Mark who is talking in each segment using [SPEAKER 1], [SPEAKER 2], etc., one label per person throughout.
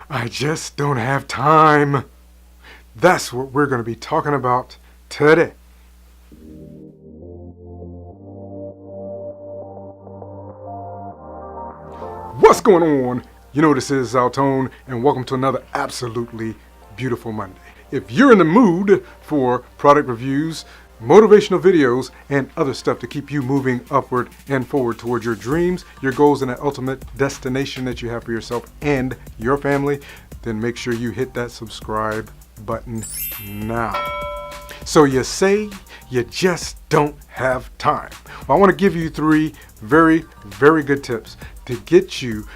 [SPEAKER 1] I just don't have time. That's what we're going to be talking about today. What's going on? You know this is AlTone, and welcome to another absolutely beautiful Monday. If you're in the mood for product reviews, motivational videos, and other stuff to keep you moving upward and forward towards your dreams, your goals, and that ultimate destination that you have for yourself and your family, then make sure you hit that subscribe button now. So you say you just don't have time. Well, I want to give you 3 very, very good tips to get you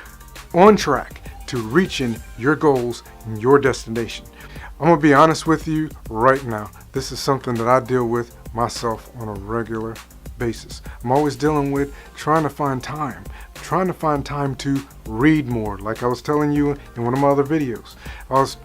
[SPEAKER 1] on track to reaching your goals and your destination. I'm going to be honest with you right now. This is something that I deal with myself on a regular basis. I'm always dealing with trying to find time to read more. Like I was telling you in one of my other videos, I was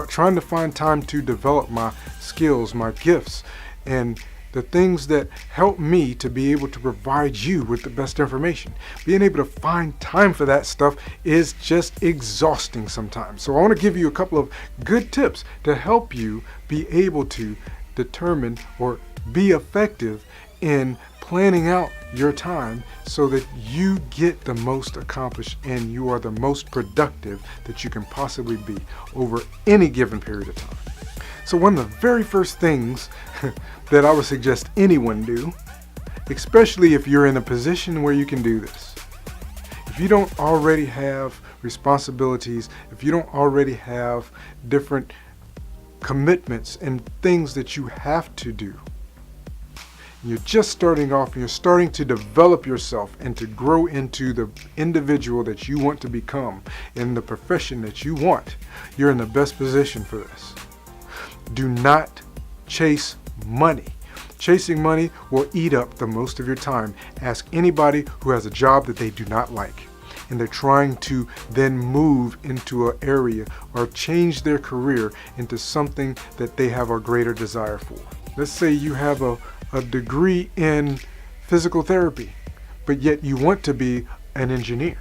[SPEAKER 1] trying to find time to develop my skills, my gifts, and the things that help me to be able to provide you with the best information. Being able to find time for that stuff is just exhausting sometimes. So I want to give you a couple of good tips to help you be able to determine or be effective in planning out your time so that you get the most accomplished and you are the most productive that you can possibly be over any given period of time. So one of the very first things that I would suggest anyone do, especially if you're in a position where you can do this, if you don't already have responsibilities, if you don't already have different commitments and things that you have to do, you're just starting off and you're starting to develop yourself and to grow into the individual that you want to become in the profession that you want, you're in the best position for this. Do not chase money. Chasing money will eat up the most of your time. Ask anybody who has a job that they do not like and they're trying to then move into an area or change their career into something that they have a greater desire for. Let's say you have a degree in physical therapy, but yet you want to be an engineer.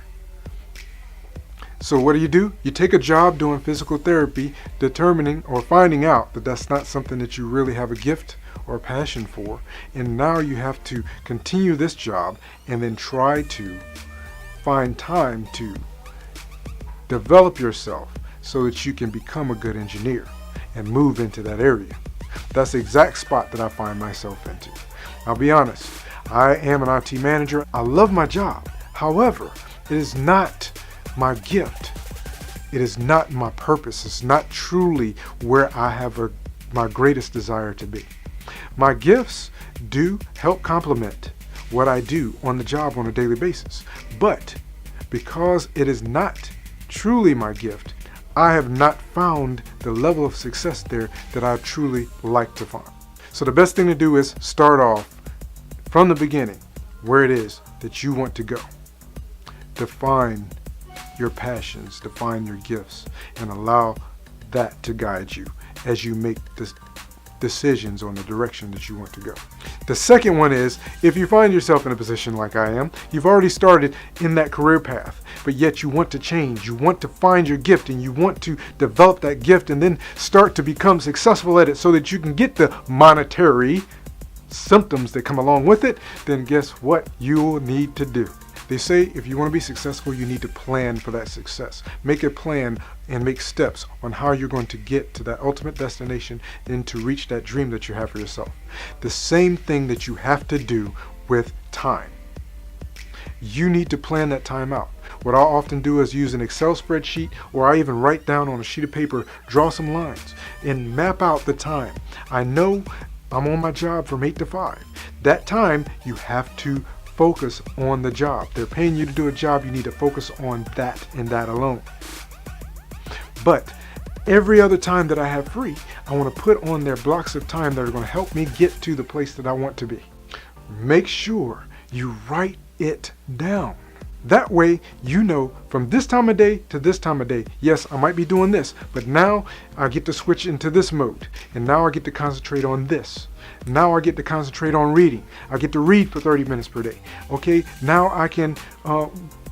[SPEAKER 1] So what do? You take a job doing physical therapy, determining or finding out that that's not something that you really have a gift or passion for, and now you have to continue this job and then try to find time to develop yourself so that you can become a good engineer and move into that area. That's the exact spot that I find myself into. I'll be honest, I am an IT manager. I love my job. However, it is not my gift. It is not my purpose. It's not truly where I have my greatest desire to be. My gifts do help complement what I do on the job on a daily basis. But because it is not truly my gift, I have not found the level of success there that I truly like to find. So the best thing to do is start off from the beginning where it is that you want to go. Define your passions, define your gifts, and allow that to guide you as you make the decisions on the direction that you want to go. The second one is, if you find yourself in a position like I am, you've already started in that career path, but yet you want to change, you want to find your gift, and you want to develop that gift and then start to become successful at it so that you can get the monetary symptoms that come along with it, then guess what you'll need to do? They say if you want to be successful, you need to plan for that success. Make a plan and make steps on how you're going to get to that ultimate destination and to reach that dream that you have for yourself. The same thing that you have to do with time. You need to plan that time out. What I often do is use an Excel spreadsheet, or I even write down on a sheet of paper, draw some lines and map out the time. I know I'm on my job from 8 to 5. That time you have to focus on the job. They're paying you to do a job, you need to focus on that and that alone. But every other time that I have free, I want to put on there blocks of time that are going to help me get to the place that I want to be. Make sure you write it down. That way, you know from this time of day to this time of day, yes, I might be doing this, but now I get to switch into this mode. And now I get to concentrate on this. Now I get to concentrate on reading. I get to read for 30 minutes per day. Okay, now I can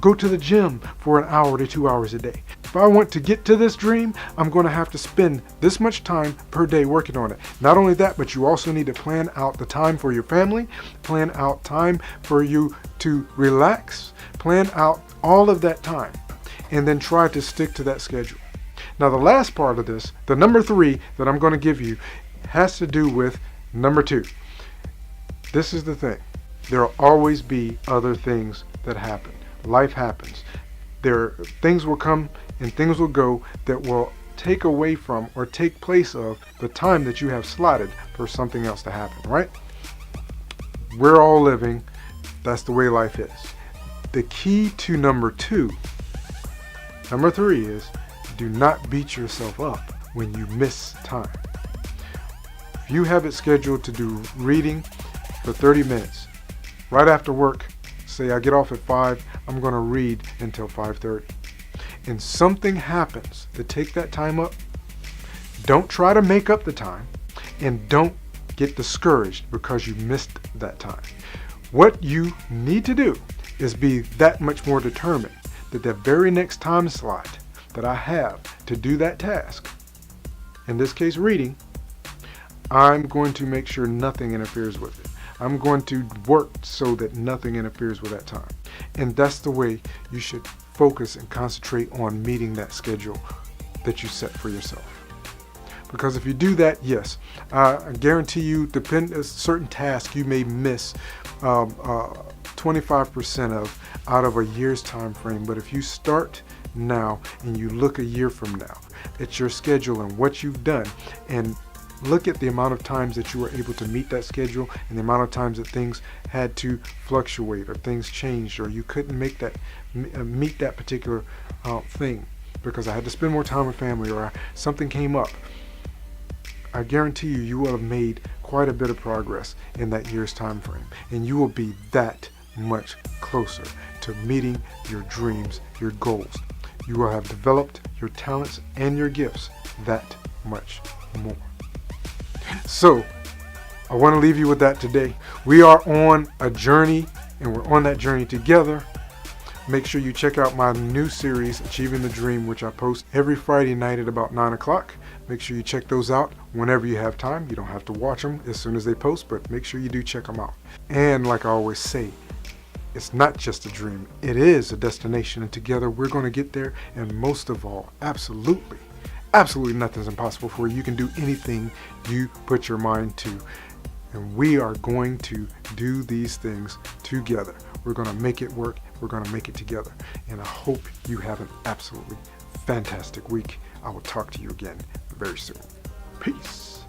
[SPEAKER 1] go to the gym for an hour to 2 hours a day. if I want to get to this dream, I'm going to have to spend this much time per day working on it. Not only that, but you also need to plan out the time for your family, plan out time for you to relax, plan out all of that time, and then try to stick to that schedule. Now, the last part of this, the number 3 that I'm going to give you, has to do with number 2. This is the thing. There will always be other things that happen. Life happens. Things will come and things will go that will take away from or take place of the time that you have slotted for something else to happen, right? We're all living. That's the way life is. The key to number 3 is, do not beat yourself up when you miss time. If you have it scheduled to do reading for 30 minutes, right after work, say I get off at 5, I'm going to read until 5:30. And something happens to take that time up, don't try to make up the time, and don't get discouraged because you missed that time. What you need to do is be that much more determined that the very next time slot that I have to do that task, in this case reading, I'm going to make sure nothing interferes with it. I'm going to work so that nothing interferes with that time. And that's the way you should focus and concentrate on meeting that schedule that you set for yourself. Because if you do that, yes, I guarantee you, certain tasks you may miss 25% of out of a year's time frame. But if you start now and you look a year from now at your schedule and what you've done, and look at the amount of times that you were able to meet that schedule and the amount of times that things had to fluctuate or things changed or you couldn't meet that particular thing because I had to spend more time with family or something came up, I guarantee you will have made quite a bit of progress in that year's time frame, and you will be that much closer to meeting your dreams, your goals. You will have developed your talents and your gifts that much more. So, I want to leave you with that today. We are on a journey, and we're on that journey together. Make sure you check out my new series, Achieving the Dream, which I post every Friday night at about 9 o'clock. Make sure you check those out whenever you have time. You don't have to watch them as soon as they post, but make sure you do check them out. And like I always say, it's not just a dream. It is a destination, and together we're going to get there. And most of all, absolutely nothing's impossible for you. You can do anything you put your mind to. And we are going to do these things together. We're going to make it work. We're going to make it together. And I hope you have an absolutely fantastic week. I will talk to you again very soon. Peace.